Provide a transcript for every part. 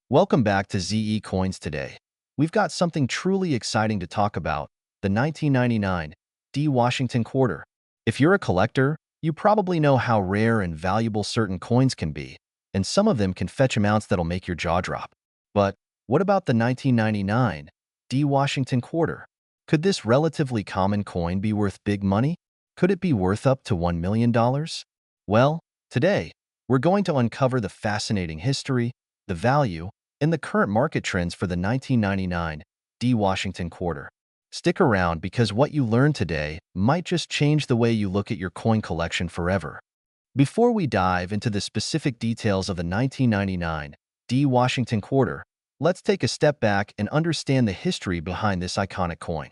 Welcome back to ZE Coins today. We've got something truly exciting to talk about, the 1999 D Washington Quarter. If you're a collector, you probably know how rare and valuable certain coins can be, and some of them can fetch amounts that'll make your jaw drop. But what about the 1999 D Washington Quarter? Could this relatively common coin be worth big money? Could it be worth up to $1 million? Well, today, we're going to uncover the fascinating history, the value, and the current market trends for the 1999 D Washington Quarter. Stick around because what you learn today might just change the way you look at your coin collection forever. Before we dive into the specific details of the 1999 D Washington Quarter, let's take a step back and understand the history behind this iconic coin.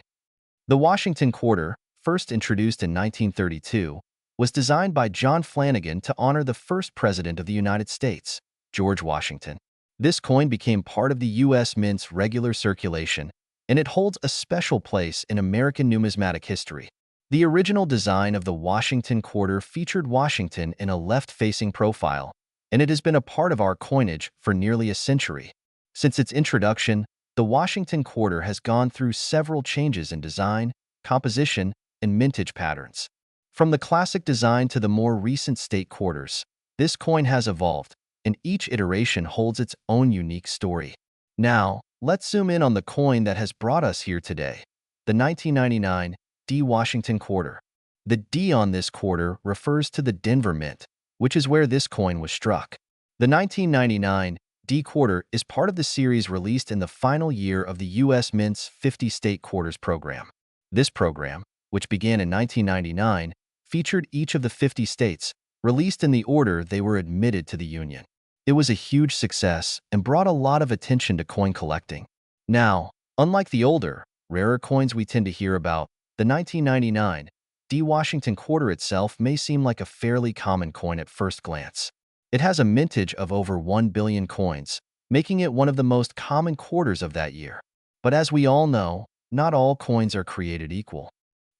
The Washington Quarter, first introduced in 1932, was designed by John Flanagan to honor the first president of the United States, George Washington. This coin became part of the U.S. Mint's regular circulation, and it holds a special place in American numismatic history. The original design of the Washington Quarter featured Washington in a left-facing profile, and it has been a part of our coinage for nearly a century. Since its introduction, the Washington Quarter has gone through several changes in design, composition, and mintage patterns. From the classic design to the more recent state quarters, this coin has evolved, and each iteration holds its own unique story. Now, let's zoom in on the coin that has brought us here today, the 1999 D Washington Quarter. The D on this quarter refers to the Denver Mint, which is where this coin was struck. The 1999 D Quarter is part of the series released in the final year of the U.S. Mint's 50 State Quarters program. This program, which began in 1999, featured each of the 50 states, released in the order they were admitted to the Union. It was a huge success and brought a lot of attention to coin collecting. Now, unlike the older, rarer coins we tend to hear about, the 1999 D Washington Quarter itself may seem like a fairly common coin at first glance. It has a mintage of over 1 billion coins, making it one of the most common quarters of that year. But as we all know, not all coins are created equal.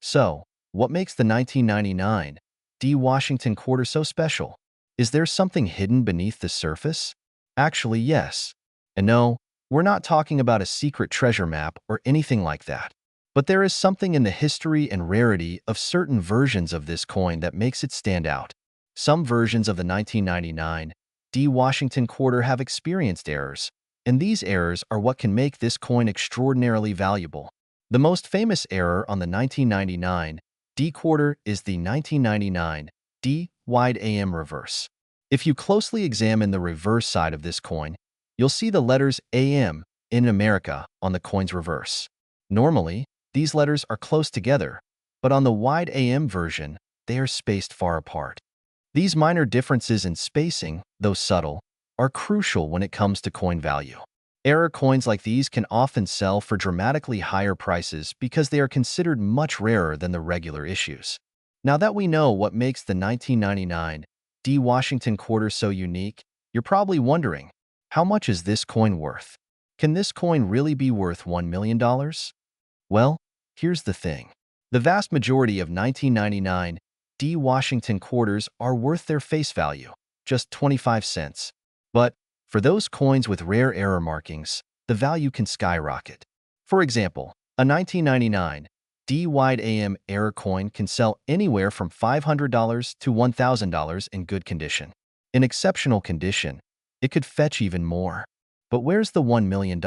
So, what makes the 1999 D Washington Quarter so special? Is there something hidden beneath the surface? Actually, yes. And no, we're not talking about a secret treasure map or anything like that. But there is something in the history and rarity of certain versions of this coin that makes it stand out. Some versions of the 1999 D Washington Quarter have experienced errors, and these errors are what can make this coin extraordinarily valuable. The most famous error on the 1999 D Quarter is the 1999 D Wide AM reverse. If you closely examine the reverse side of this coin, you'll see the letters AM in America on the coin's reverse. Normally, these letters are close together, but on the wide AM version, they are spaced far apart. These minor differences in spacing, though subtle, are crucial when it comes to coin value. Error coins like these can often sell for dramatically higher prices because they are considered much rarer than the regular issues. Now that we know what makes the 1999 D Washington Quarter so unique, you're probably wondering, how much is this coin worth? Can this coin really be worth $1 million? Well, here's the thing. The vast majority of 1999 D Washington Quarters are worth their face value, just 25 cents. But for those coins with rare error markings, the value can skyrocket. For example, a 1999 D Wide AM error coin can sell anywhere from $500 to $1,000 in good condition. In exceptional condition, it could fetch even more. But where's the $1 million?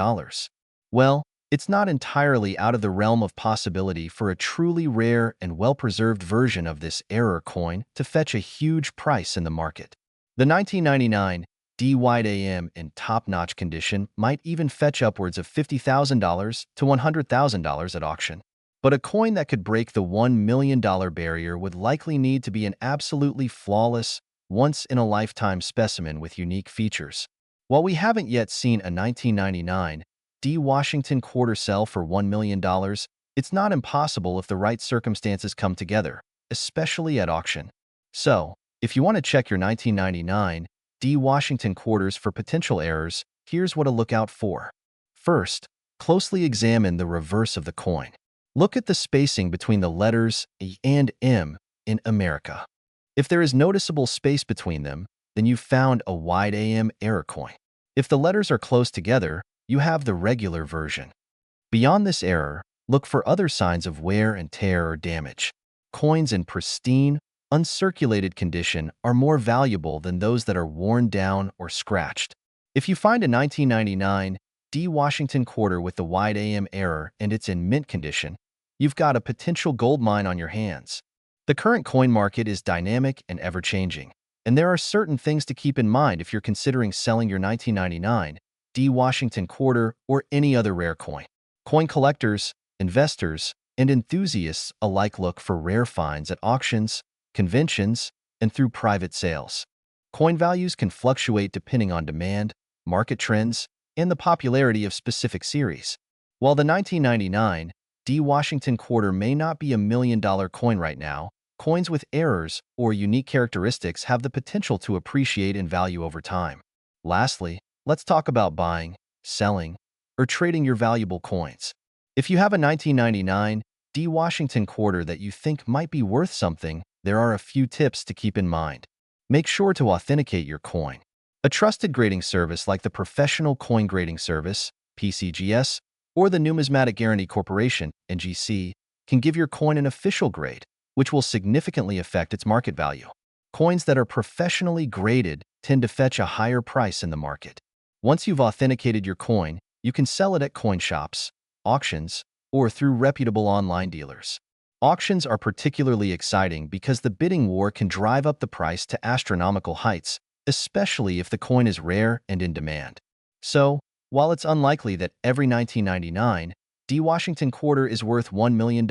Well, it's not entirely out of the realm of possibility for a truly rare and well-preserved version of this error coin to fetch a huge price in the market. The 1999 D Wide AM in top-notch condition might even fetch upwards of $50,000 to $100,000 at auction. But a coin that could break the $1 million barrier would likely need to be an absolutely flawless, once-in-a-lifetime specimen with unique features. While we haven't yet seen a 1999 D Washington Quarter sell for $1 million, it's not impossible if the right circumstances come together, especially at auction. So, if you want to check your 1999 D Washington Quarters for potential errors, here's what to look out for. First, closely examine the reverse of the coin. Look at the spacing between the letters A and M in America. If there is noticeable space between them, then you've found a wide AM error coin. If the letters are close together, you have the regular version. Beyond this error, look for other signs of wear and tear or damage. Coins in pristine, uncirculated condition are more valuable than those that are worn down or scratched. If you find a 1999 D Washington quarter with the wide AM error and it's in mint condition, you've got a potential gold mine on your hands. The current coin market is dynamic and ever-changing, and there are certain things to keep in mind if you're considering selling your 1999 D Washington quarter or any other rare coin. Coin collectors, investors, and enthusiasts alike look for rare finds at auctions, conventions, and through private sales. Coin values can fluctuate depending on demand, market trends, and the popularity of specific series. While the 1999 D Washington quarter may not be $1 million coin right now, coins with errors or unique characteristics have the potential to appreciate in value over time. Lastly, let's talk about buying, selling, or trading your valuable coins. If you have a 1999 D Washington quarter that you think might be worth something, there are a few tips to keep in mind. Make sure to authenticate your coin. A trusted grading service like the Professional Coin Grading Service, PCGS, or the Numismatic Guarantee Corporation, NGC, can give your coin an official grade, which will significantly affect its market value. Coins that are professionally graded tend to fetch a higher price in the market. Once you've authenticated your coin, you can sell it at coin shops, auctions, or through reputable online dealers. Auctions are particularly exciting because the bidding war can drive up the price to astronomical heights, especially if the coin is rare and in demand. So, while it's unlikely that every 1999 D Washington quarter is worth $1 million,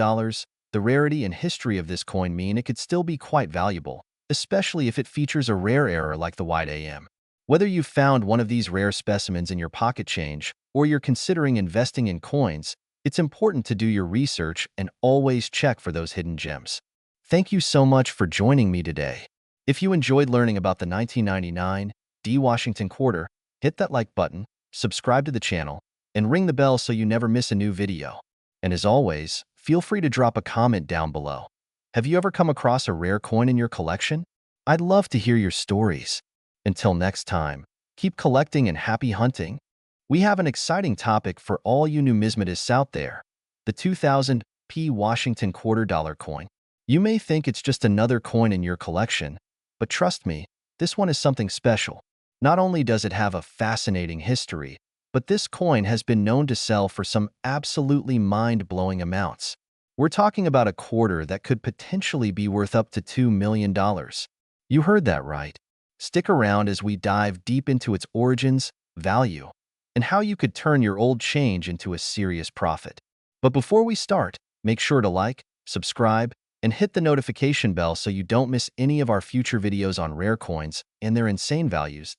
the rarity and history of this coin mean it could still be quite valuable, especially if it features a rare error like the wide AM. Whether you've found one of these rare specimens in your pocket change or you're considering investing in coins, it's important to do your research and always check for those hidden gems. Thank you so much for joining me today. If you enjoyed learning about the 1999 D Washington quarter, hit that like button, subscribe to the channel, and ring the bell so you never miss a new video. And as always, feel free to drop a comment down below. Have you ever come across a rare coin in your collection? I'd love to hear your stories. Until next time, keep collecting and happy hunting. We have an exciting topic for all you numismatists out there: the 2000 P Washington $quarter coin. You may think it's just another coin in your collection, but trust me, this one is something special. Not only does it have a fascinating history, but this coin has been known to sell for some absolutely mind-blowing amounts. We're talking about a quarter that could potentially be worth up to $2 million. You heard that right. Stick around as we dive deep into its origins, value, and how you could turn your old change into a serious profit. But before we start, make sure to like, subscribe, and hit the notification bell so you don't miss any of our future videos on rare coins and their insane values.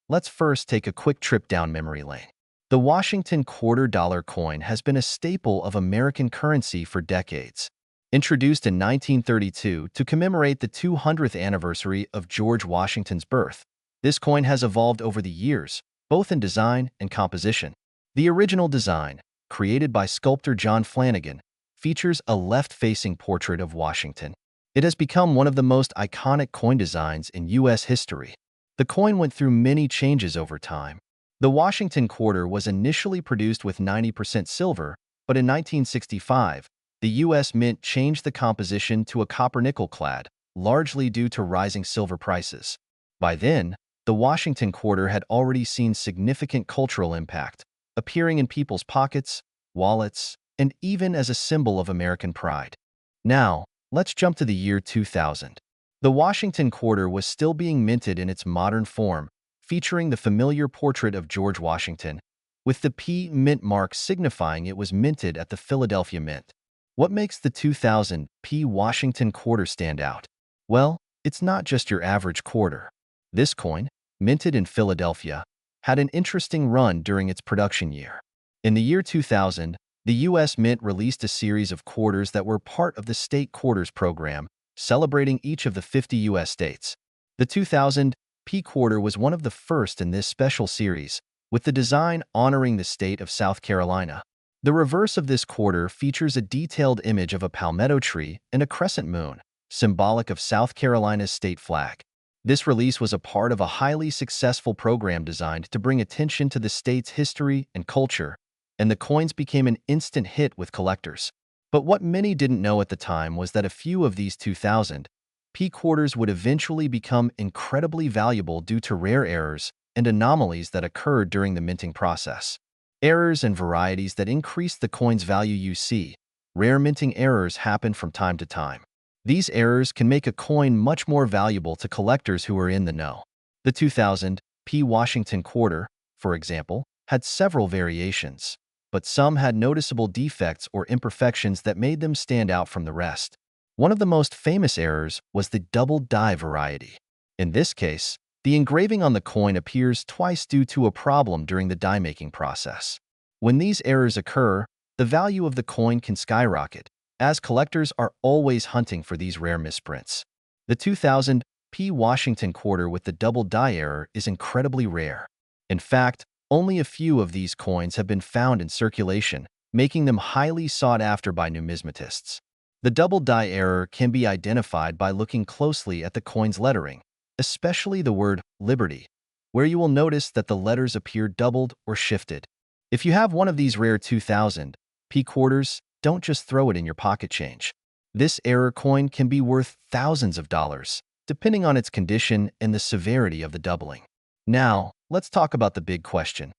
Let's first take a quick trip down memory lane. The Washington $quarter coin has been a staple of American currency for decades. Introduced in 1932 to commemorate the 200th anniversary of George Washington's birth, this coin has evolved over the years, both in design and composition. The original design, created by sculptor John Flanagan, features a left-facing portrait of Washington. It has become one of the most iconic coin designs in U.S. history. The coin went through many changes over time. The Washington quarter was initially produced with 90% silver, but in 1965, the U.S. Mint changed the composition to a copper-nickel clad, largely due to rising silver prices. By then, the Washington quarter had already seen significant cultural impact, appearing in people's pockets, wallets, and even as a symbol of American pride. Now, let's jump to the year 2000. The Washington quarter was still being minted in its modern form, featuring the familiar portrait of George Washington, with the P mint mark signifying it was minted at the Philadelphia Mint. What makes the 2000 P Washington quarter stand out? Well, it's not just your average quarter. This coin, minted in Philadelphia, had an interesting run during its production year. In the year 2000, the U.S. Mint released a series of quarters that were part of the State Quarters program, celebrating each of the 50 U.S. states. The 2000 P quarter was one of the first in this special series, with the design honoring the state of South Carolina. The reverse of this quarter features a detailed image of a palmetto tree and a crescent moon, symbolic of South Carolina's state flag. This release was a part of a highly successful program designed to bring attention to the state's history and culture, and the coins became an instant hit with collectors. But what many didn't know at the time was that a few of these 2000 P quarters would eventually become incredibly valuable due to rare errors and anomalies that occurred during the minting process. Errors and varieties that increase the coin's value. You see, rare minting errors happen from time to time. These errors can make a coin much more valuable to collectors who are in the know. The 2000 P Washington quarter, for example, had several variations, but some had noticeable defects or imperfections that made them stand out from the rest. One of the most famous errors was the double die variety. In this case, the engraving on the coin appears twice due to a problem during the die-making process. When these errors occur, the value of the coin can skyrocket, as collectors are always hunting for these rare misprints. The 2000 P Washington quarter with the double die error is incredibly rare. In fact, only a few of these coins have been found in circulation, making them highly sought after by numismatists. The double die error can be identified by looking closely at the coin's lettering, especially the word Liberty, where you will notice that the letters appear doubled or shifted. If you have one of these rare 2000 P quarters, don't just throw it in your pocket change. This error coin can be worth thousands of dollars, depending on its condition and the severity of the doubling. Now, let's talk about the big question.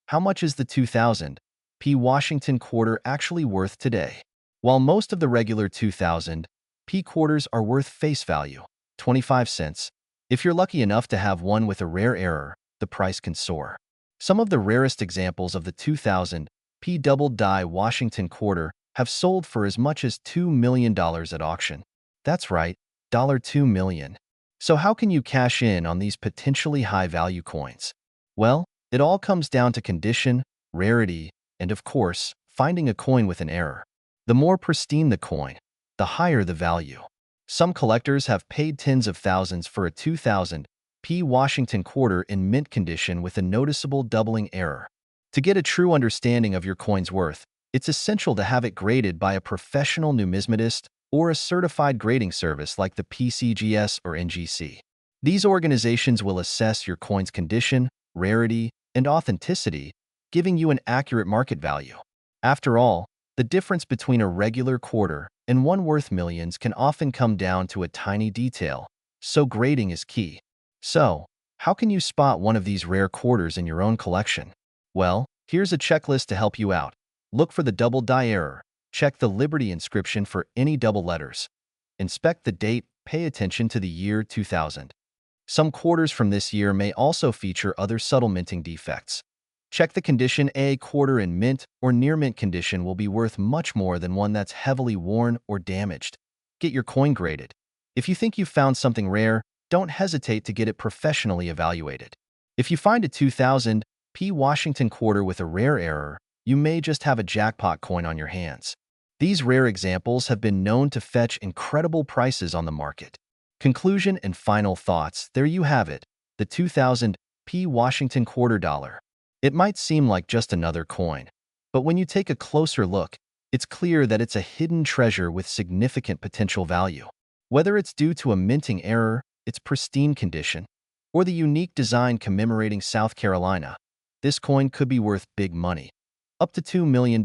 How much is the 2000 P Washington quarter actually worth today? While most of the regular 2000 P quarters are worth face value, 25 cents, if you're lucky enough to have one with a rare error, the price can soar. Some of the rarest examples of the 2000 P double die Washington quarter have sold for as much as $2 million at auction. That's right, $2 million. So how can you cash in on these potentially high-value coins? Well, it all comes down to condition, rarity, and of course, finding a coin with an error. The more pristine the coin, the higher the value. Some collectors have paid tens of thousands for a 2000 P Washington quarter in mint condition with a noticeable doubling error. To get a true understanding of your coin's worth, it's essential to have it graded by a professional numismatist or a certified grading service like the PCGS or NGC. These organizations will assess your coin's condition, rarity, and authenticity, giving you an accurate market value. After all, the difference between a regular quarter and one worth millions can often come down to a tiny detail, so grading is key. So, how can you spot one of these rare quarters in your own collection? Well, here's a checklist to help you out. Look for the double die error. Check the Liberty inscription for any double letters. Inspect the date. Pay attention to the year 2000. Some quarters from this year may also feature other subtle minting defects. Check the condition. A quarter in mint or near mint condition will be worth much more than one that's heavily worn or damaged. Get your coin graded. If you think you've found something rare, don't hesitate to get it professionally evaluated. If you find a 2000 P Washington quarter with a rare error, you may just have a jackpot coin on your hands. These rare examples have been known to fetch incredible prices on the market. Conclusion and final thoughts. There you have it, the 2000 P Washington quarter dollar. It might seem like just another coin, but when you take a closer look, it's clear that it's a hidden treasure with significant potential value. Whether it's due to a minting error, its pristine condition, or the unique design commemorating South Carolina, this coin could be worth big money, up to $2 million.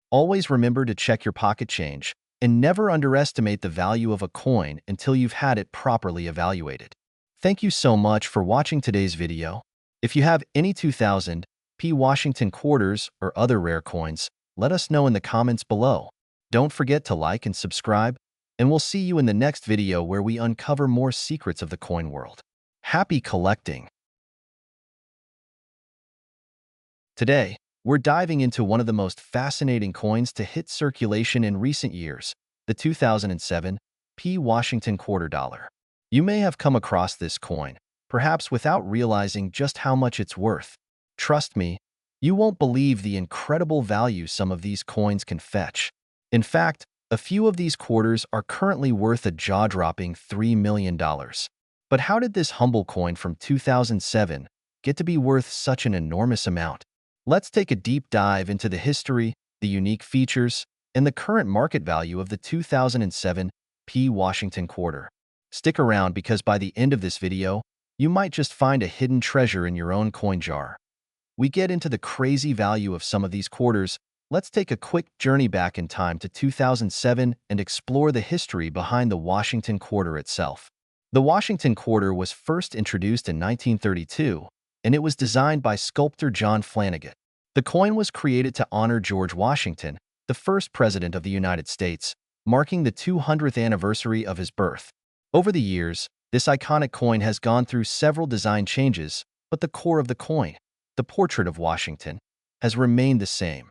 Always remember to check your pocket change and never underestimate the value of a coin until you've had it properly evaluated. Thank you so much for watching today's video. If you have any 2000 P Washington quarters or other rare coins, let us know in the comments below. Don't forget to like and subscribe, and we'll see you in the next video where we uncover more secrets of the coin world. Happy collecting! Today, we're diving into one of the most fascinating coins to hit circulation in recent years, the 2007 P Washington quarter dollar. You may have come across this coin, perhaps without realizing just how much it's worth. Trust me, you won't believe the incredible value some of these coins can fetch. In fact, a few of these quarters are currently worth a jaw-dropping $3 million. But how did this humble coin from 2007 get to be worth such an enormous amount? Let's take a deep dive into the history, the unique features, and the current market value of the 2007 P Washington quarter. Stick around because by the end of this video, you might just find a hidden treasure in your own coin jar. We get into the crazy value of some of these quarters. Let's take a quick journey back in time to 2007 and explore the history behind the Washington quarter itself. The Washington quarter was first introduced in 1932, and it was designed by sculptor John Flanagan. The coin was created to honor George Washington, the first president of the United States, marking the 200th anniversary of his birth. Over the years, this iconic coin has gone through several design changes, but the core of the coin, the portrait of Washington, has remained the same.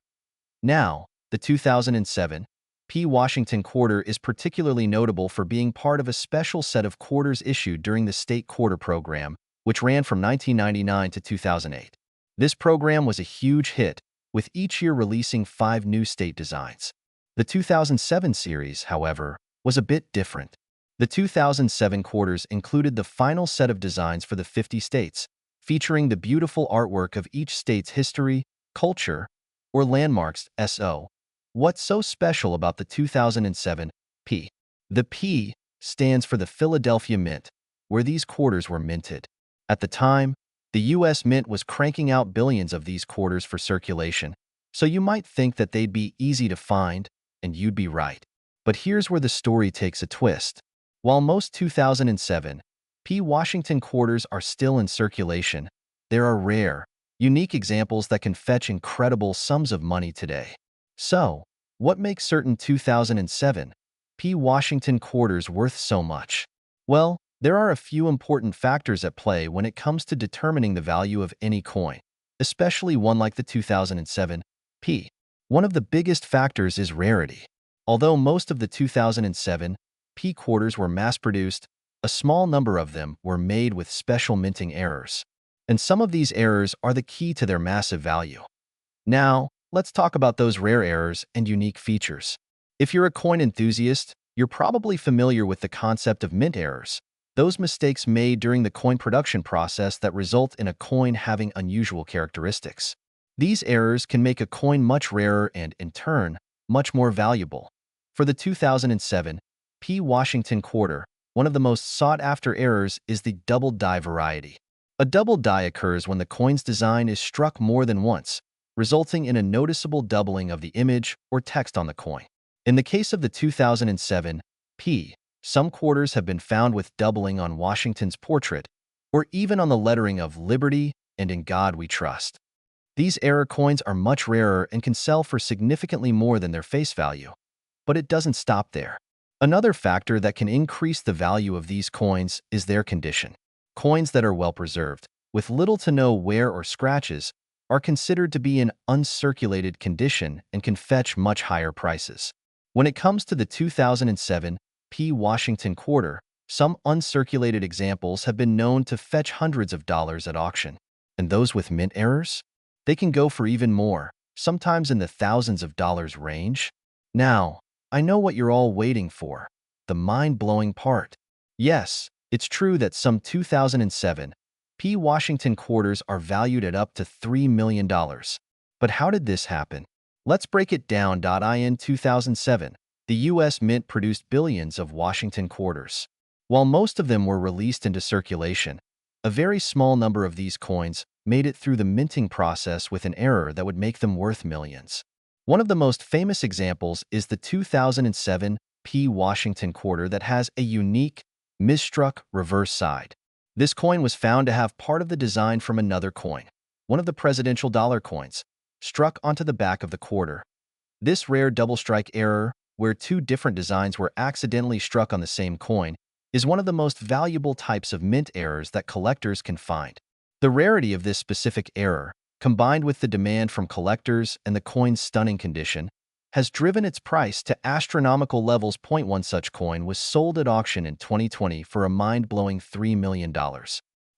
Now, the 2007 P. Washington quarter is particularly notable for being part of a special set of quarters issued during the state quarter program, which ran from 1999 to 2008. This program was a huge hit, with each year releasing 5 new state designs. The 2007 series, however, was a bit different. The 2007 quarters included the final set of designs for the 50 states, featuring the beautiful artwork of each state's history, culture, or landmarks. What's so special about the 2007 P? The P stands for the Philadelphia Mint, where these quarters were minted. At the time, the U.S. Mint was cranking out billions of these quarters for circulation, so you might think that they'd be easy to find, and you'd be right. But here's where the story takes a twist. While most 2007 P. Washington quarters are still in circulation, there are rare, unique examples that can fetch incredible sums of money today. So, what makes certain 2007 P. Washington quarters worth so much? Well, there are a few important factors at play when it comes to determining the value of any coin, especially one like the 2007 P. One of the biggest factors is rarity. Although most of the 2007 P quarters were mass-produced, a small number of them were made with special minting errors. And some of these errors are the key to their massive value. Now, let's talk about those rare errors and unique features. If you're a coin enthusiast, you're probably familiar with the concept of mint errors, those mistakes made during the coin production process that result in a coin having unusual characteristics. These errors can make a coin much rarer and, in turn, much more valuable. For the 2007 P. Washington quarter, one of the most sought-after errors is the double die variety. A double die occurs when the coin's design is struck more than once, resulting in a noticeable doubling of the image or text on the coin. In the case of the 2007 P, some quarters have been found with doubling on Washington's portrait, or even on the lettering of Liberty and In God We Trust. These error coins are much rarer and can sell for significantly more than their face value. But it doesn't stop there. Another factor that can increase the value of these coins is their condition. Coins that are well preserved, with little to no wear or scratches, are considered to be in uncirculated condition and can fetch much higher prices. When it comes to the 2007 P. Washington quarter, some uncirculated examples have been known to fetch hundreds of dollars at auction. And those with mint errors? They can go for even more, sometimes in the thousands of dollars range. Now, I know what you're all waiting for, the mind-blowing part. Yes, it's true that some 2007 P. Washington quarters are valued at up to $3 million. But how did this happen? Let's break it down. In 2007, the U.S. Mint produced billions of Washington quarters. While most of them were released into circulation, a very small number of these coins made it through the minting process with an error that would make them worth millions. One of the most famous examples is the 2007 P. Washington quarter that has a unique, misstruck reverse side. This coin was found to have part of the design from another coin, one of the presidential dollar coins, struck onto the back of the quarter. This rare double strike error, where 2 different designs were accidentally struck on the same coin, is one of the most valuable types of mint errors that collectors can find. The rarity of this specific error, combined with the demand from collectors and the coin's stunning condition, has driven its price to astronomical levels. One such coin was sold at auction in 2020 for a mind-blowing $3 million.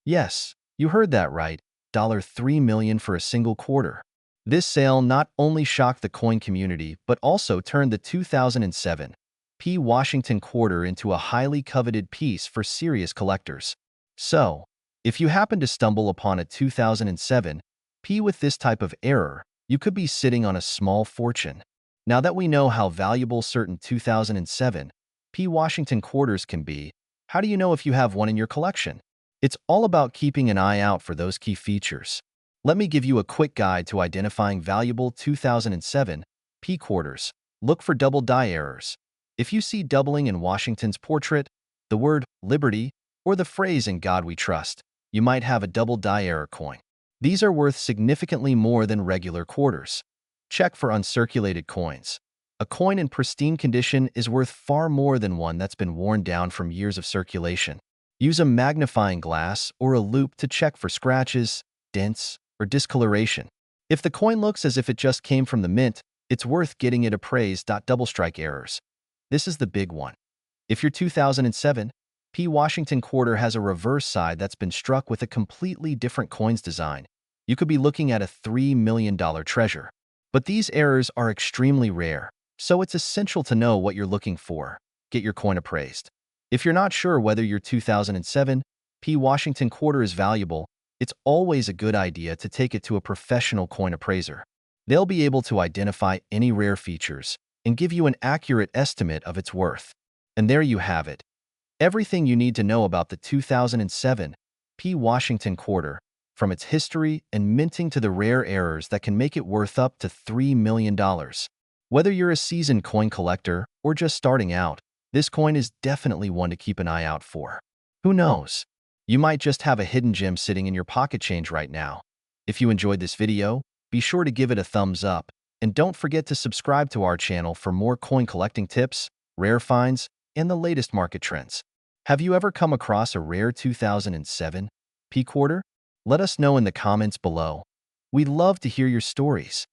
Yes, you heard that right, $3 million for a single quarter. This sale not only shocked the coin community but also turned the 2007 P. Washington quarter into a highly coveted piece for serious collectors. So, if you happen to stumble upon a 2007 P with this type of error, you could be sitting on a small fortune. Now that we know how valuable certain 2007 P. Washington quarters can be, How do you know if you have one in your collection? It's all about keeping an eye out for those key features. Let me give you a quick guide to identifying valuable 2007 P quarters. Look for double die errors. If you see doubling in Washington's portrait, the word liberty, or the phrase "in God we trust," you might have a double die error coin. These are worth significantly more than regular quarters. Check for uncirculated coins. A coin in pristine condition is worth far more than one that's been worn down from years of circulation. Use a magnifying glass or a loupe to check for scratches, dents, or discoloration. If the coin looks as if it just came from the mint, it's worth getting it appraised. Double strike errors. This is the big one. If your 2007 P Washington quarter has a reverse side that's been struck with a completely different coin's design, you could be looking at a $3 million treasure. But these errors are extremely rare, so it's essential to know what you're looking for. Get your coin appraised. If you're not sure whether your 2007 P Washington quarter is valuable, it's always a good idea to take it to a professional coin appraiser. They'll be able to identify any rare features and give you an accurate estimate of its worth. And there you have it. Everything you need to know about the 2007 P Washington quarter, from its history and minting to the rare errors that can make it worth up to $3 million. Whether you're a seasoned coin collector or just starting out, this coin is definitely one to keep an eye out for. Who knows? You might just have a hidden gem sitting in your pocket change right now. If you enjoyed this video, be sure to give it a thumbs up, and don't forget to subscribe to our channel for more coin collecting tips, rare finds, and the latest market trends. Have you ever come across a rare 2007 P quarter? Let us know in the comments below. We'd love to hear your stories.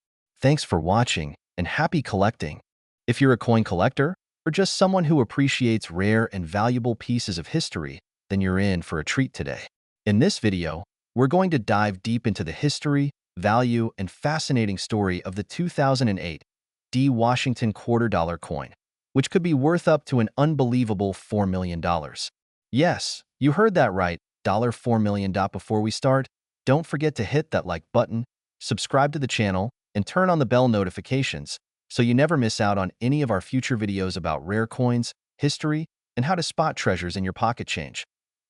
Thanks for watching, and happy collecting. If you're a coin collector, or just someone who appreciates rare and valuable pieces of history, then you're in for a treat today. In this video, we're going to dive deep into the history, value, and fascinating story of the 2008 D Washington quarter dollar coin, which could be worth up to an unbelievable $4 million. Yes, you heard that right, $4 million. Before we start, don't forget to hit that like button, subscribe to the channel, and turn on the bell notifications so you never miss out on any of our future videos about rare coins, history, and how to spot treasures in your pocket change.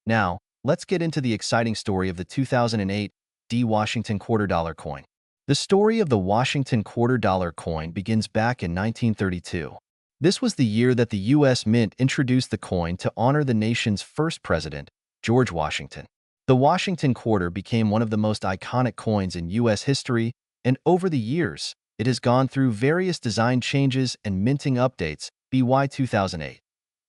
Now, let's get into the exciting story of the 2008 D Washington quarter dollar coin. The story of the Washington quarter dollar coin begins back in 1932. This was the year that the U.S. Mint introduced the coin to honor the nation's first president, George Washington. The Washington quarter became one of the most iconic coins in U.S. history, and over the years, it has gone through various design changes and minting updates. By 2008,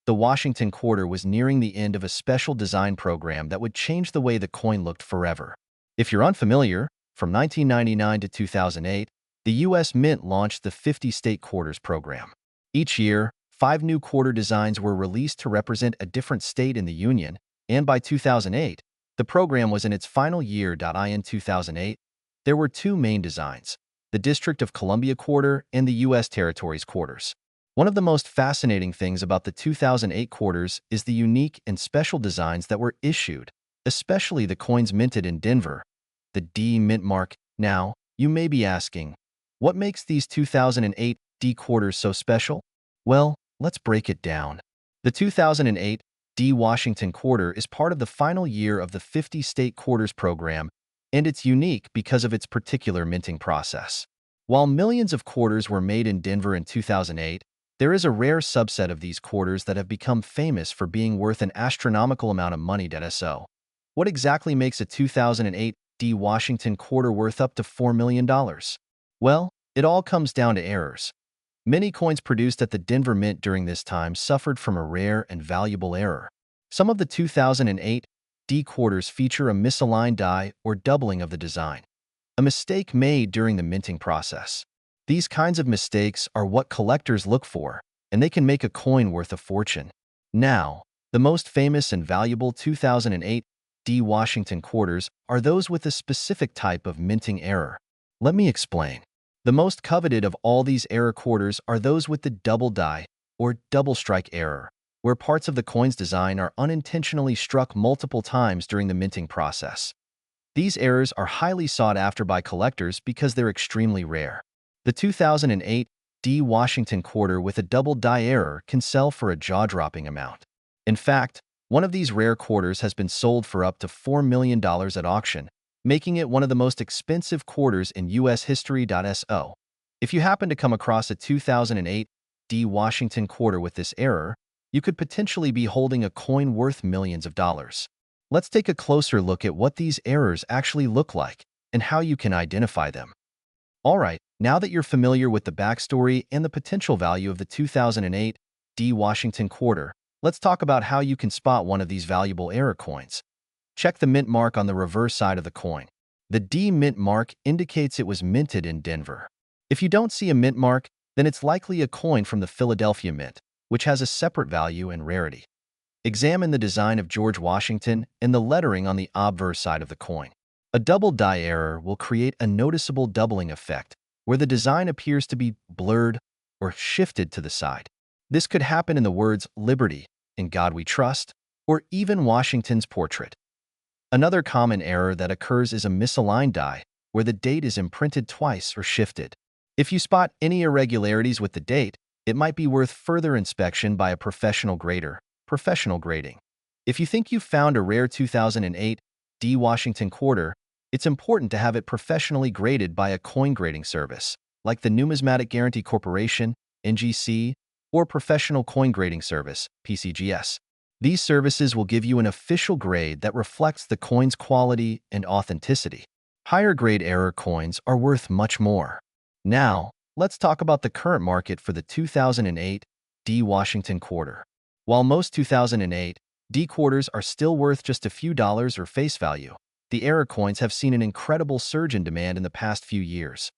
the Washington quarter was nearing the end of a special design program that would change the way the coin looked forever. If you're unfamiliar, from 1999 to 2008, the U.S. Mint launched the 50-state quarters program. Each year, 5 new quarter designs were released to represent a different state in the Union, and by 2008, the program was in its final year. In 2008, there were 2 main designs: the District of Columbia quarter and the U.S. Territories quarters. One of the most fascinating things about the 2008 quarters is the unique and special designs that were issued, especially the coins minted in Denver, the D mint mark. Now, you may be asking, what makes these 2008 D quarters so special? Well, let's break it down. The 2008 D Washington quarter is part of the final year of the 50-state quarters program, and it's unique because of its particular minting process. While millions of quarters were made in Denver in 2008, there is a rare subset of these quarters that have become famous for being worth an astronomical amount of money. So, what exactly makes a 2008 D Washington quarter worth up to $4 million? Well, it all comes down to errors. Many coins produced at the Denver Mint during this time suffered from a rare and valuable error. Some of the 2008 D quarters feature a misaligned die or doubling of the design, a mistake made during the minting process. These kinds of mistakes are what collectors look for, and they can make a coin worth a fortune. Now, the most famous and valuable 2008 D Washington quarters are those with a specific type of minting error. Let me explain. The most coveted of all these error quarters are those with the double die or double strike error, where parts of the coin's design are unintentionally struck multiple times during the minting process. These errors are highly sought after by collectors because they're extremely rare. The 2008 D Washington quarter with a double die error can sell for a jaw-dropping amount. In fact, One of these rare quarters has been sold for up to $4 million at auction, making it one of the most expensive quarters in U.S. history. So, if you happen to come across a 2008 D Washington quarter with this error, you could potentially be holding a coin worth millions of dollars. Let's take a closer look at what these errors actually look like and how you can identify them. Alright, now that you're familiar with the backstory and the potential value of the 2008 D Washington quarter, let's talk about how you can spot one of these valuable error coins. Check the mint mark on the reverse side of the coin. The D mint mark indicates it was minted in Denver. If you don't see a mint mark, then it's likely a coin from the Philadelphia Mint, which has a separate value and rarity. Examine the design of George Washington and the lettering on the obverse side of the coin. A double die error will create a noticeable doubling effect, where the design appears to be blurred or shifted to the side. This could happen in the words "Liberty," "In God We Trust," or even Washington's portrait. Another common error that occurs is a misaligned die, where the date is imprinted twice or shifted. If you spot any irregularities with the date, it might be worth further inspection by a professional grader. Professional grading. If you think you've found a rare 2008 D Washington quarter, it's important to have it professionally graded by a coin grading service, like the Numismatic Guarantee Corporation, NGC, or Professional Coin Grading Service, PCGS. These services will give you an official grade that reflects the coin's quality and authenticity. Higher grade error coins are worth much more. Now, let's talk about the current market for the 2008 D Washington quarter. While most 2008 D quarters are still worth just a few dollars or face value, the error coins have seen an incredible surge in demand in the past few years.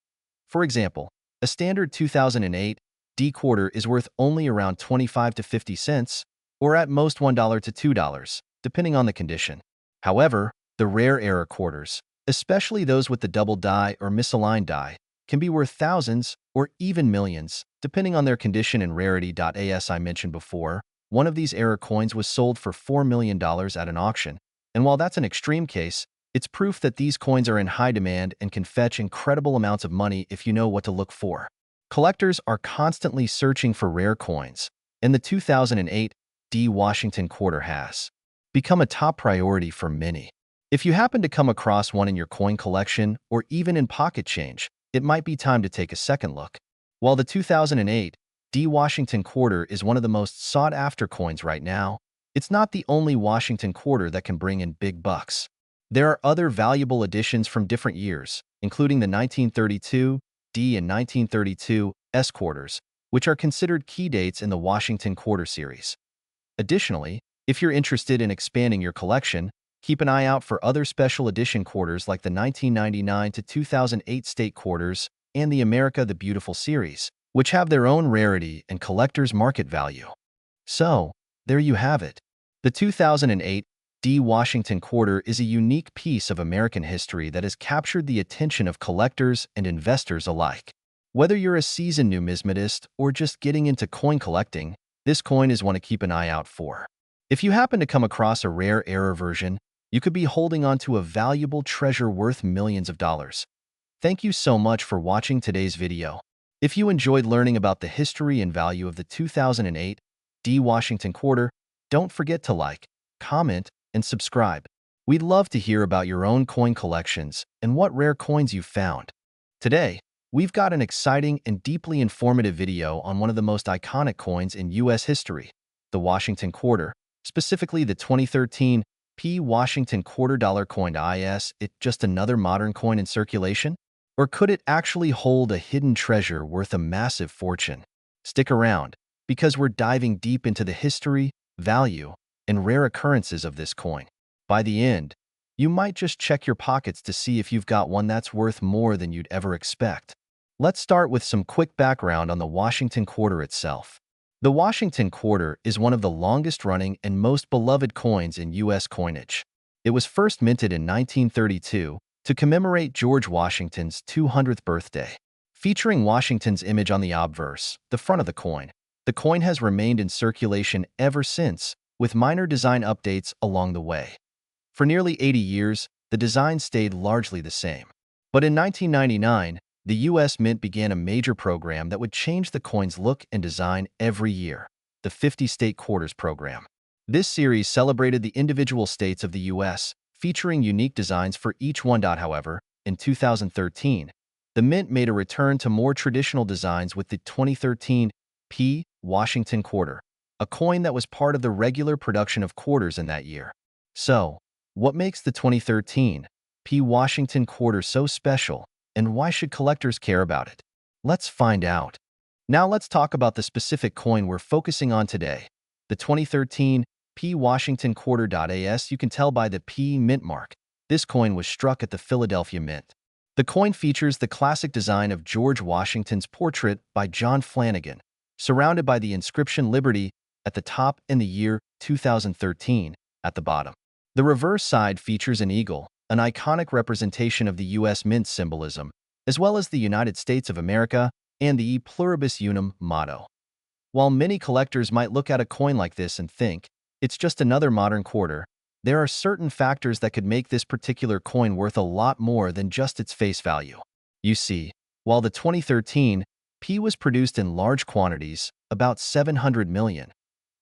For example, a standard 2008 D quarter is worth only around 25 to 50 cents, or at most $1 to $2, depending on the condition. However, the rare error quarters, especially those with the double die or misaligned die, can be worth thousands or even millions, depending on their condition and rarity. As I mentioned before, one of these error coins was sold for $4 million at an auction, and while that's an extreme case, it's proof that these coins are in high demand and can fetch incredible amounts of money if you know what to look for. Collectors are constantly searching for rare coins, and the 2008 D Washington quarter has become a top priority for many. If you happen to come across one in your coin collection or even in pocket change, it might be time to take a second look. While the 2008 D Washington quarter is one of the most sought-after coins right now, it's not the only Washington quarter that can bring in big bucks. There are other valuable additions from different years, including the 1932 D and 1932 S quarters, which are considered key dates in the Washington quarter series. Additionally, if you're interested in expanding your collection, keep an eye out for other special edition quarters like the 1999 to 2008 state quarters and the America the Beautiful series, which have their own rarity and collector's market value. So, there you have it. The 2008 D Washington quarter is a unique piece of American history that has captured the attention of collectors and investors alike. Whether you're a seasoned numismatist or just getting into coin collecting, this coin is one to keep an eye out for. If you happen to come across a rare error version, you could be holding on to a valuable treasure worth millions of dollars. Thank you so much for watching today's video. If you enjoyed learning about the history and value of the 2008 D Washington quarter, don't forget to like, comment, and subscribe. We'd love to hear about your own coin collections and what rare coins you've found. Today, we've got an exciting and deeply informative video on one of the most iconic coins in U.S. history, the Washington quarter, specifically the 2013 P. Washington quarter dollar coin. Is it just another modern coin in circulation? Or could it actually hold a hidden treasure worth a massive fortune? Stick around, because we're diving deep into the history, value, and rare occurrences of this coin. By the end, you might just check your pockets to see if you've got one that's worth more than you'd ever expect. Let's start with some quick background on the Washington quarter itself. The Washington quarter is one of the longest-running and most beloved coins in U.S. coinage. It was first minted in 1932 to commemorate George Washington's 200th birthday. Featuring Washington's image on the obverse, the front of the coin has remained in circulation ever since, with minor design updates along the way. For nearly 80 years, the design stayed largely the same. But in 1999, the U.S. Mint began a major program that would change the coin's look and design every year, the 50 State Quarters program. This series celebrated the individual states of the U.S., featuring unique designs for each one. However, in 2013, the Mint made a return to more traditional designs with the 2013 P. Washington Quarter, a coin that was part of the regular production of quarters in that year. So, what makes the 2013 P. Washington Quarter so special, and why should collectors care about it? Let's find out. Now let's talk about the specific coin we're focusing on today, the 2013 P. Washington Quarter. As you can tell by the P mint mark, this coin was struck at the Philadelphia Mint. The coin features the classic design of George Washington's portrait by John Flanagan, surrounded by the inscription Liberty at the top and the year 2013 at the bottom. The reverse side features an eagle, an iconic representation of the U.S. Mint symbolism, as well as the United States of America and the E Pluribus Unum motto. While many collectors might look at a coin like this and think, it's just another modern quarter, there are certain factors that could make this particular coin worth a lot more than just its face value. You see, while the 2013 P was produced in large quantities, about 700 million,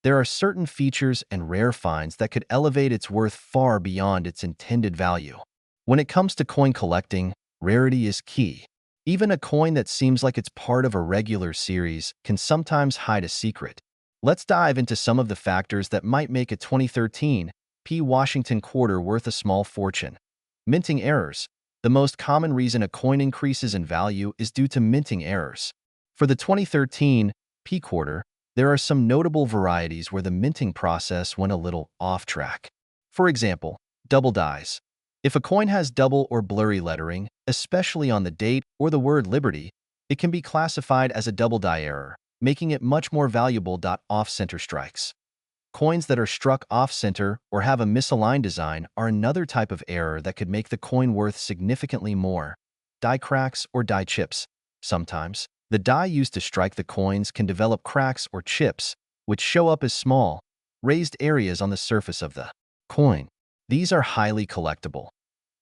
there are certain features and rare finds that could elevate its worth far beyond its intended value. When it comes to coin collecting, rarity is key. Even a coin that seems like it's part of a regular series can sometimes hide a secret. Let's dive into some of the factors that might make a 2013 P. Washington Quarter worth a small fortune. Minting errors. The most common reason a coin increases in value is due to minting errors. For the 2013 P. Quarter, there are some notable varieties where the minting process went a little off track. For example, double dies. If a coin has double or blurry lettering, especially on the date or the word Liberty, it can be classified as a double die error, making it much more valuable. Off-center strikes. Coins that are struck off-center or have a misaligned design are another type of error that could make the coin worth significantly more. Die cracks or die chips. Sometimes, the die used to strike the coins can develop cracks or chips, which show up as small, raised areas on the surface of the coin. These are highly collectible.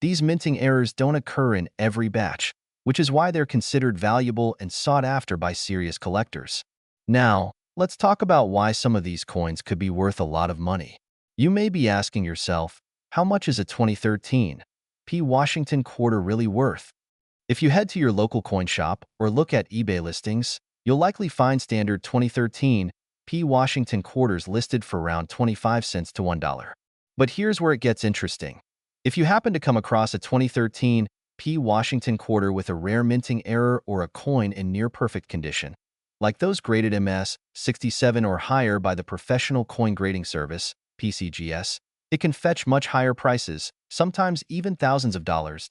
These minting errors don't occur in every batch, which is why they're considered valuable and sought after by serious collectors. Now, let's talk about why some of these coins could be worth a lot of money. You may be asking yourself, how much is a 2013 P. Washington Quarter really worth? If you head to your local coin shop or look at eBay listings, you'll likely find standard 2013 P. Washington Quarters listed for around 25 cents to $1. But here's where it gets interesting. If you happen to come across a 2013 P. Washington Quarter with a rare minting error or a coin in near-perfect condition, like those graded MS 67 or higher by the Professional Coin Grading Service, PCGS, it can fetch much higher prices, sometimes even thousands of dollars.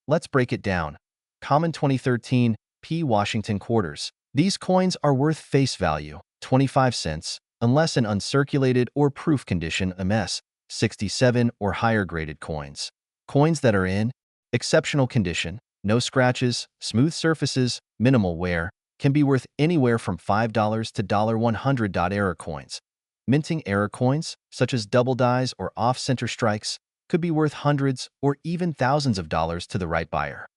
Let's break it down. Common 2013 P. Washington Quarters. These coins are worth face value, 25 cents, unless in uncirculated or proof condition MS 67 or higher graded coins. Coins that are in exceptional condition, no scratches, smooth surfaces, minimal wear, can be worth anywhere from $5 to $100. Error coins. Minting error coins, such as double dies or off-center strikes, could be worth hundreds or even thousands of dollars to the right buyer.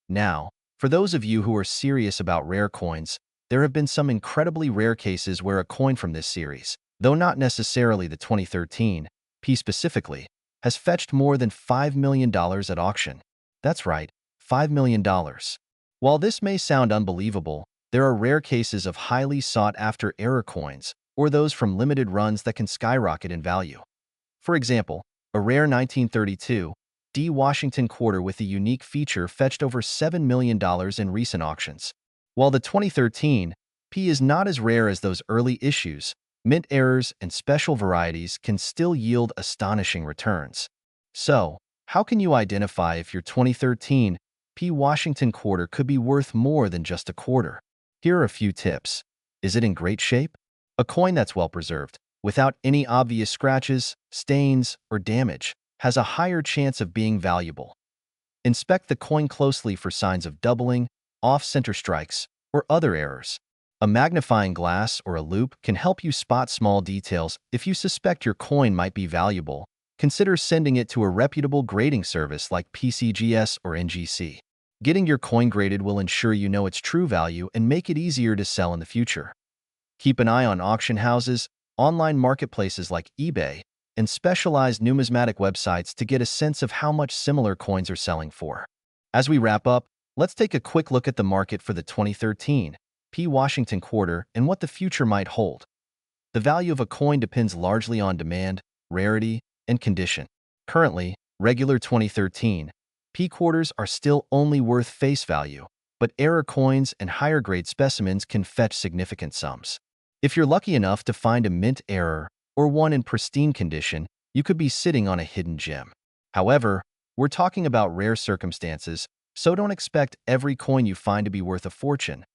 Now, for those of you who are serious about rare coins, there have been some incredibly rare cases where a coin from this series, though not necessarily the 2013 P specifically, has fetched more than $5 million at auction. That's right, $5 million. While this may sound unbelievable, there are rare cases of highly sought-after error coins, or those from limited runs that can skyrocket in value. For example, a rare 1932 D. Washington Quarter with a unique feature fetched over $7 million in recent auctions. While the 2013 P is not as rare as those early issues, mint errors and special varieties can still yield astonishing returns. So, how can you identify if your 2013 P. Washington Quarter could be worth more than just a quarter? Here are a few tips. Is it in great shape? A coin that's well preserved, without any obvious scratches, stains, or damage, has a higher chance of being valuable. Inspect the coin closely for signs of doubling, off-center strikes, or other errors. A magnifying glass or a loupe can help you spot small details. If you suspect your coin might be valuable, consider sending it to a reputable grading service like PCGS or NGC. Getting your coin graded will ensure you know its true value and make it easier to sell in the future. Keep an eye on auction houses. online marketplaces like eBay, and specialized numismatic websites to get a sense of how much similar coins are selling for. As we wrap up, let's take a quick look at the market for the 2013 P. Washington quarter and what the future might hold. The value of a coin depends largely on demand, rarity, and condition. Currently, regular 2013 P quarters are still only worth face value, but error coins and higher-grade specimens can fetch significant sums. If you're lucky enough to find a mint error or one in pristine condition, you could be sitting on a hidden gem. However, we're talking about rare circumstances, so don't expect every coin you find to be worth a fortune.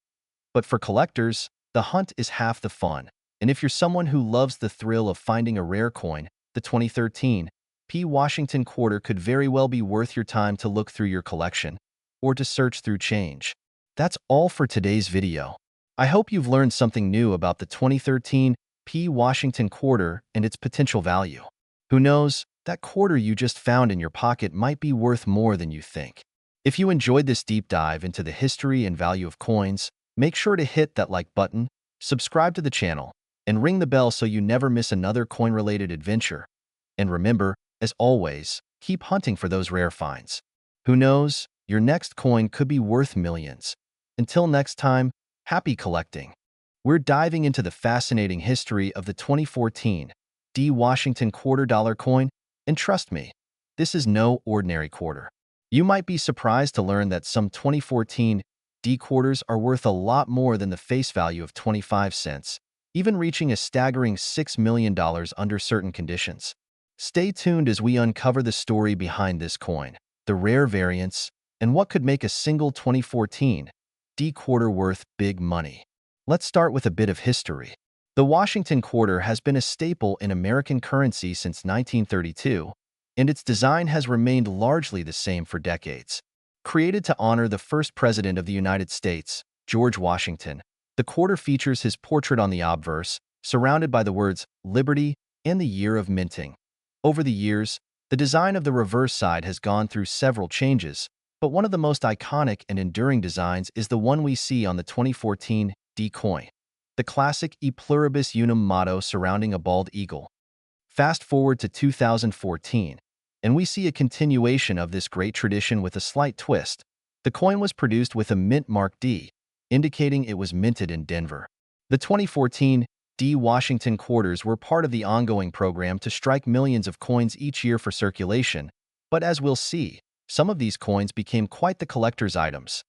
But for collectors, the hunt is half the fun. And if you're someone who loves the thrill of finding a rare coin, the 2013 P. Washington quarter could very well be worth your time to look through your collection or to search through change. That's all for today's video. I hope you've learned something new about the 2013 P. Washington quarter and its potential value. Who knows, that quarter you just found in your pocket might be worth more than you think. If you enjoyed this deep dive into the history and value of coins, make sure to hit that like button, subscribe to the channel, and ring the bell so you never miss another coin-related adventure. And remember, as always, keep hunting for those rare finds. Who knows, your next coin could be worth millions. Until next time, happy collecting. We're diving into the fascinating history of the 2014 D. Washington $quarter coin, and trust me, this is no ordinary quarter. You might be surprised to learn that some 2014 D quarters are worth a lot more than the face value of 25 cents, even reaching a staggering $6 million under certain conditions. Stay tuned as we uncover the story behind this coin, the rare variants, and what could make a single 2014 D quarter worth big money. Let's start with a bit of history. The Washington quarter has been a staple in American currency since 1932, and its design has remained largely the same for decades. Created to honor the first president of the United States, George Washington, the quarter features his portrait on the obverse, surrounded by the words Liberty and the year of minting. Over the years, the design of the reverse side has gone through several changes, but one of the most iconic and enduring designs is the one we see on the 2014 D coin, the classic E pluribus unum motto surrounding a bald eagle. Fast forward to 2014, and we see a continuation of this great tradition with a slight twist. The coin was produced with a mint mark D, indicating it was minted in Denver. The 2014 D. Washington quarters were part of the ongoing program to strike millions of coins each year for circulation, but as we'll see, some of these coins became quite the collector's items.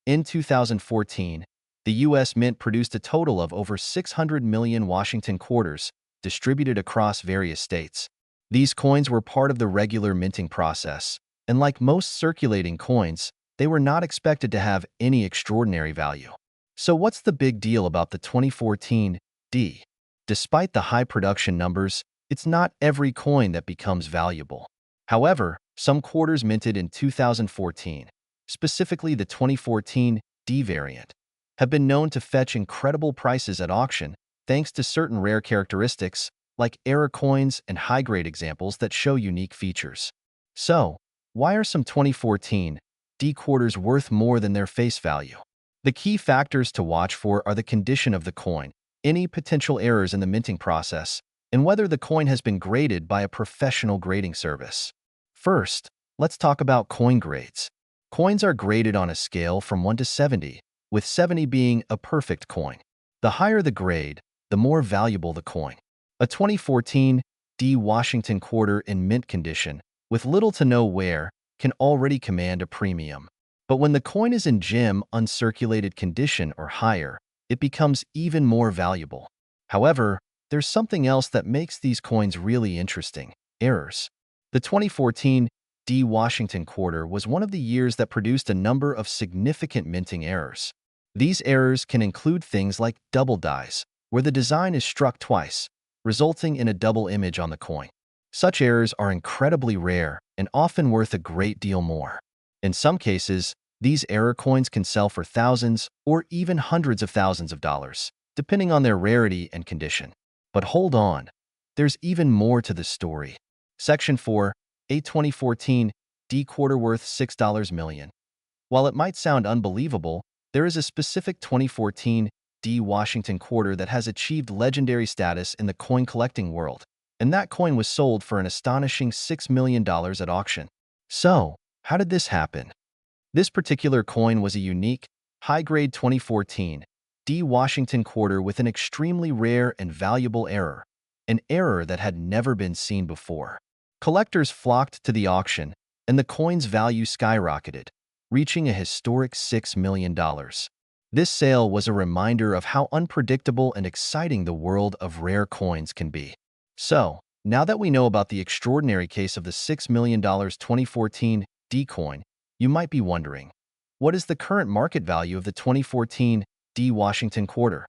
In 2014, the U.S. Mint produced a total of over 600 million Washington quarters, distributed across various states. These coins were part of the regular minting process, and like most circulating coins, they were not expected to have any extraordinary value. So what's the big deal about the 2014 D? Despite the high production numbers, it's not every coin that becomes valuable. However, some quarters minted in 2014, specifically the 2014 D variant, have been known to fetch incredible prices at auction thanks to certain rare characteristics like error coins and high-grade examples that show unique features. So, why are some 2014 D quarters worth more than their face value? The key factors to watch for are the condition of the coin, any potential errors in the minting process, and whether the coin has been graded by a professional grading service. First, let's talk about coin grades. Coins are graded on a scale from 1 to 70, with 70 being a perfect coin. The higher the grade, the more valuable the coin. A 2014 D. Washington quarter in mint condition, with little to no wear, can already command a premium. But when the coin is in gem uncirculated condition or higher, it becomes even more valuable. However, there's something else that makes these coins really interesting: errors. The 2014 D. Washington quarter was one of the years that produced a number of significant minting errors. These errors can include things like double dies, where the design is struck twice, resulting in a double image on the coin. Such errors are incredibly rare and often worth a great deal more. In some cases, these error coins can sell for thousands or even hundreds of thousands of dollars, depending on their rarity and condition. But hold on, there's even more to the story. Section 4, a 2014 D quarter worth $6 million. While it might sound unbelievable, there is a specific 2014 D Washington quarter that has achieved legendary status in the coin collecting world, and that coin was sold for an astonishing $6 million at auction. So, how did this happen? This particular coin was a unique, high-grade 2014 D Washington quarter with an extremely rare and valuable error, an error that had never been seen before. Collectors flocked to the auction, and the coin's value skyrocketed, reaching a historic $6 million. This sale was a reminder of how unpredictable and exciting the world of rare coins can be. So, now that we know about the extraordinary case of the $6 million 2014 D coin, you might be wondering, what is the current market value of the 2014 D Washington quarter?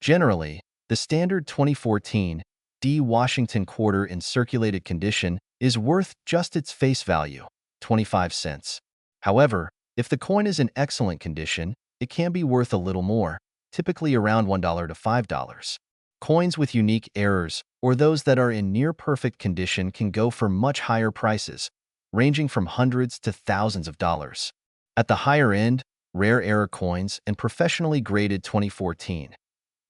Generally, the standard 2014 D Washington quarter in circulated condition is worth just its face value, 25 cents. However, if the coin is in excellent condition, it can be worth a little more, typically around $1 to $5. Coins with unique errors, or those that are in near-perfect condition, can go for much higher prices, ranging from hundreds to thousands of dollars. At the higher end, rare error coins and professionally graded 2014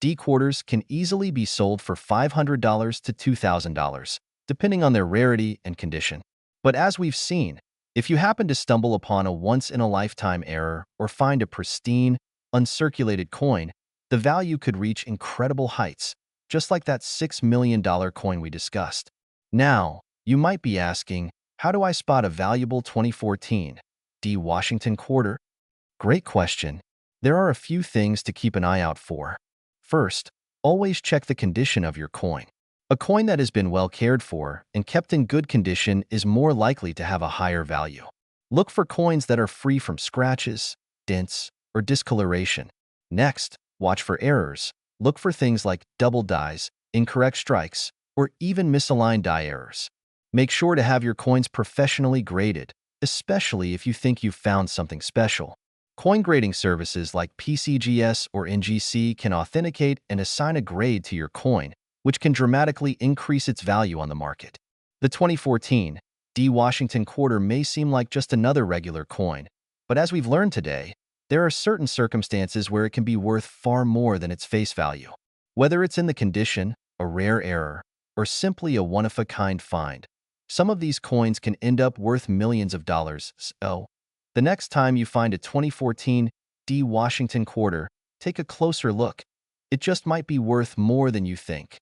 D quarters can easily be sold for $500 to $2,000, depending on their rarity and condition. But as we've seen, if you happen to stumble upon a once-in-a-lifetime error or find a pristine, uncirculated coin, the value could reach incredible heights, just like that $6 million coin we discussed. Now, you might be asking, how do I spot a valuable 2014 D Washington quarter? Great question. There are a few things to keep an eye out for. First, always check the condition of your coin. A coin that has been well cared for and kept in good condition is more likely to have a higher value. Look for coins that are free from scratches, dents, or discoloration. Next, watch for errors. Look for things like double dies, incorrect strikes, or even misaligned die errors. Make sure to have your coins professionally graded, especially if you think you've found something special. Coin grading services like PCGS or NGC can authenticate and assign a grade to your coin, which can dramatically increase its value on the market. The 2014 D Washington quarter may seem like just another regular coin, but as we've learned today, there are certain circumstances where it can be worth far more than its face value. Whether it's in the condition, a rare error, or simply a one-of-a-kind find, some of these coins can end up worth millions of dollars. So, the next time you find a 2014 D Washington quarter, take a closer look. It just might be worth more than you think.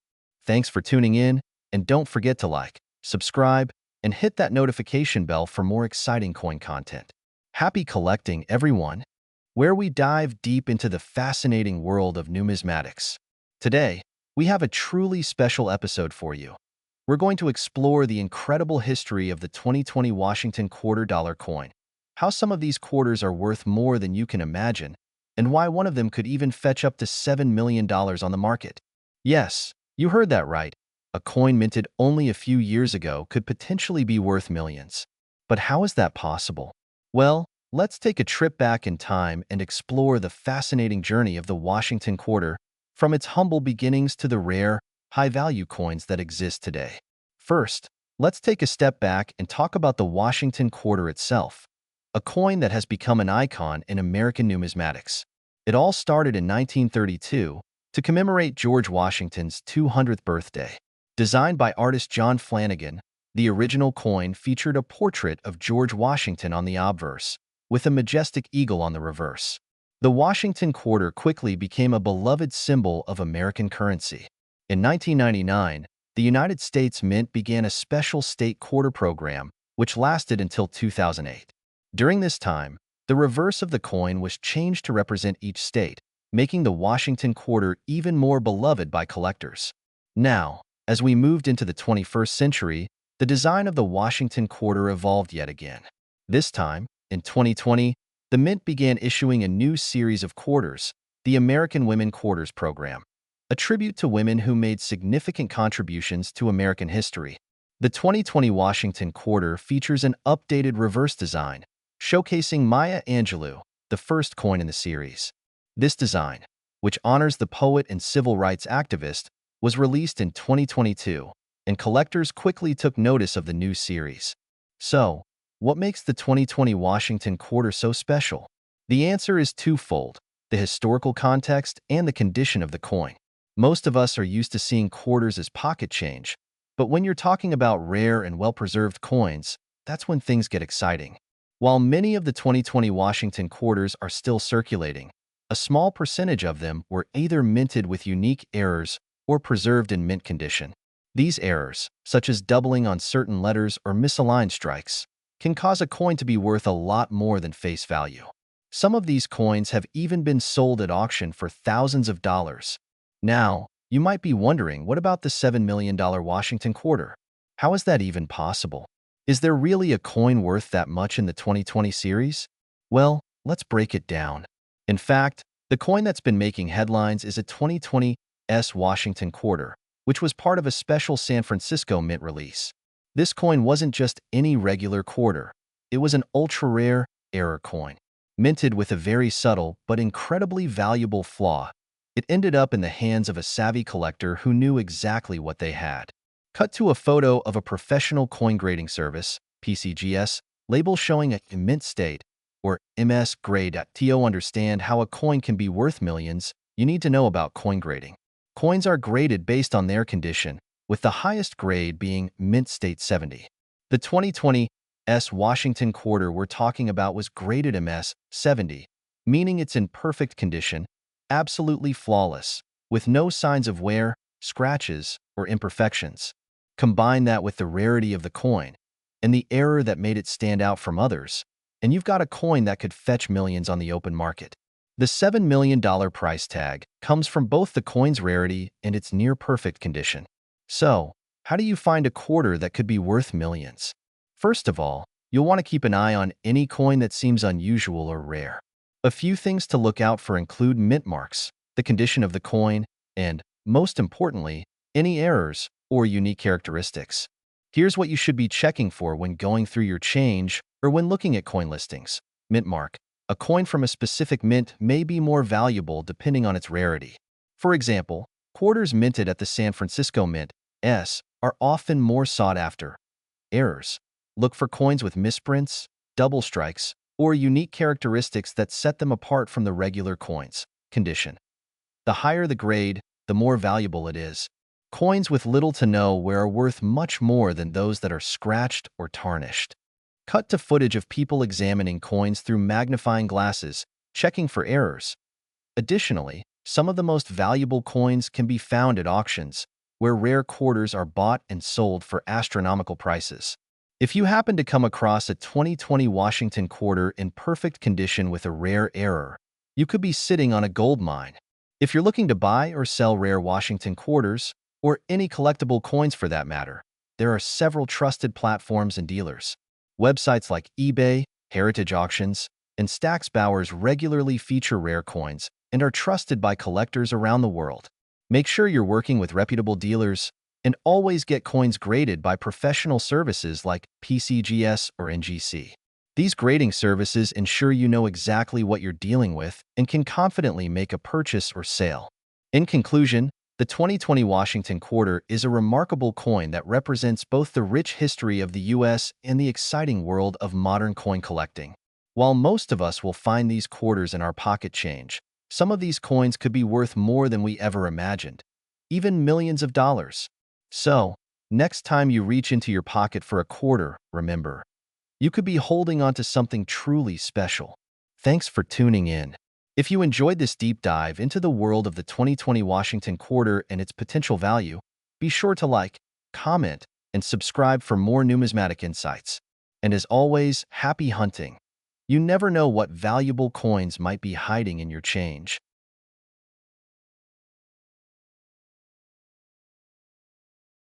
Thanks for tuning in, and don't forget to like, subscribe, and hit that notification bell for more exciting coin content. Happy collecting, everyone, where we dive deep into the fascinating world of numismatics. Today, we have a truly special episode for you. We're going to explore the incredible history of the 2020 Washington quarter-dollar coin, how some of these quarters are worth more than you can imagine, and why one of them could even fetch up to $7 million on the market. Yes, you heard that right. A coin minted only a few years ago could potentially be worth millions. But how is that possible? Well, let's take a trip back in time and explore the fascinating journey of the Washington quarter, from its humble beginnings to the rare, high-value coins that exist today. First, let's take a step back and talk about the Washington quarter itself, a coin that has become an icon in American numismatics. It all started in 1932 to commemorate George Washington's 200th birthday. Designed by artist John Flanagan, the original coin featured a portrait of George Washington on the obverse, with a majestic eagle on the reverse. The Washington quarter quickly became a beloved symbol of American currency. In 1999, the United States Mint began a special state quarter program, which lasted until 2008. During this time, the reverse of the coin was changed to represent each state, making the Washington quarter even more beloved by collectors. Now, as we moved into the 21st century, the design of the Washington quarter evolved yet again. This time, in 2020, the Mint began issuing a new series of quarters, the American Women Quarters Program, a tribute to women who made significant contributions to American history. The 2020 Washington quarter features an updated reverse design, showcasing Maya Angelou, the first coin in the series. This design, which honors the poet and civil rights activist, was released in 2022, and collectors quickly took notice of the new series. So, what makes the 2020 Washington quarter so special? The answer is twofold. the historical context, and the condition of the coin. Most of us are used to seeing quarters as pocket change, but when you're talking about rare and well-preserved coins, that's when things get exciting. While many of the 2020 Washington quarters are still circulating, a small percentage of them were either minted with unique errors or preserved in mint condition. These errors, such as doubling on certain letters or misaligned strikes, can cause a coin to be worth a lot more than face value. Some of these coins have even been sold at auction for thousands of dollars. Now, you might be wondering, what about the $7 million Washington quarter? How is that even possible? Is there really a coin worth that much in the 2020 series? Well, let's break it down. In fact, the coin that's been making headlines is a 2020 Washington quarter, which was part of a special San Francisco mint release. This coin wasn't just any regular quarter. It was an ultra-rare error coin, minted with a very subtle but incredibly valuable flaw. It ended up in the hands of a savvy collector who knew exactly what they had. Cut to a photo of a professional coin grading service, PCGS, label showing a mint state, or MS grade. To understand how a coin can be worth millions, you need to know about coin grading. Coins are graded based on their condition, with the highest grade being mint state 70. The 2020 Washington quarter we're talking about was graded MS 70, meaning it's in perfect condition, absolutely flawless, with no signs of wear, scratches, or imperfections. Combine that with the rarity of the coin and the error that made it stand out from others, and you've got a coin that could fetch millions on the open market. The $7 million price tag comes from both the coin's rarity and its near-perfect condition. So, how do you find a quarter that could be worth millions? First of all, you'll want to keep an eye on any coin that seems unusual or rare. A few things to look out for include mint marks, the condition of the coin, and, most importantly, any errors or unique characteristics. Here's what you should be checking for when going through your change or when looking at coin listings. Mint mark. A coin from a specific mint may be more valuable depending on its rarity. For example, quarters minted at the San Francisco Mint are often more sought after. Errors. Look for coins with misprints, double strikes, or unique characteristics that set them apart from the regular coins. Condition. The higher the grade, the more valuable it is. Coins with little to no wear are worth much more than those that are scratched or tarnished. Cut to footage of people examining coins through magnifying glasses, checking for errors. Additionally, some of the most valuable coins can be found at auctions, where rare quarters are bought and sold for astronomical prices. If you happen to come across a 2020 Washington quarter in perfect condition with a rare error, you could be sitting on a gold mine. If you're looking to buy or sell rare Washington quarters, or any collectible coins for that matter, there are several trusted platforms and dealers. Websites like eBay, Heritage Auctions, and Stax Bowers regularly feature rare coins and are trusted by collectors around the world. Make sure you're working with reputable dealers and always get coins graded by professional services like PCGS or NGC. These grading services ensure you know exactly what you're dealing with and can confidently make a purchase or sale. In conclusion, the 2020 Washington quarter is a remarkable coin that represents both the rich history of the U.S. and the exciting world of modern coin collecting. While most of us will find these quarters in our pocket change, some of these coins could be worth more than we ever imagined, even millions of dollars. So, next time you reach into your pocket for a quarter, remember, you could be holding onto something truly special. Thanks for tuning in. If you enjoyed this deep dive into the world of the 2020 Washington quarter and its potential value, be sure to like, comment, and subscribe for more numismatic insights. And as always, happy hunting. You never know what valuable coins might be hiding in your change.